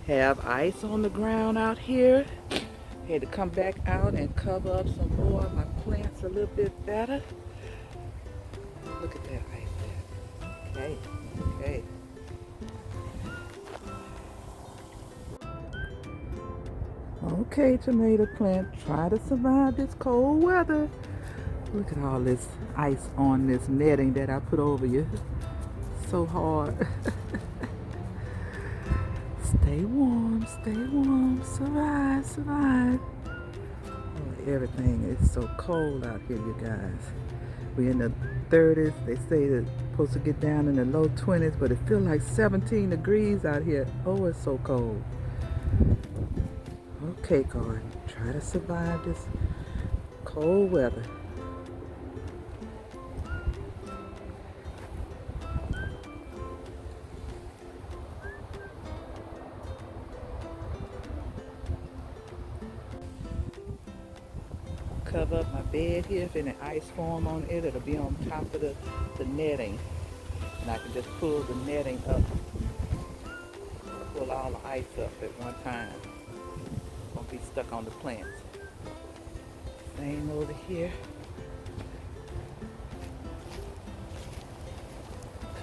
Have ice on the ground out here. Had to come back out and cover up some more of my plants a little bit better. Look at that ice there. Okay, okay. Okay, tomato plant, try to survive this cold weather. Look at all this ice on this netting that I put over you. So hard. Stay warm, survive, survive. Oh, everything is so cold out here, you guys. We're in the 30s. They say it's supposed to get down in the low 20s, but it feels like 17 degrees out here. Oh, it's so cold. Okay, garden, try to survive this cold weather. Cover up my bed here. If any ice form on it, it'll be on top of the netting. And I can just pull the netting up, pull all the ice up at one time. Won't be stuck on the plants. Same over here.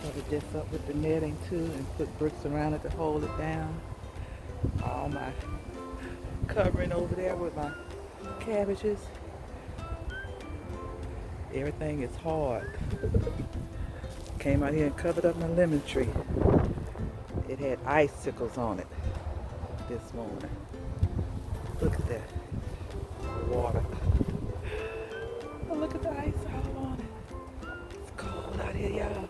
Cover this up with the netting too and put bricks around it to hold it down. All my covering over there with my cabbages. Everything is hard. Came out here and covered up my lemon tree. It had icicles on it this morning. Look at that water. Oh, look at the ice all on it. It's cold out here, y'all.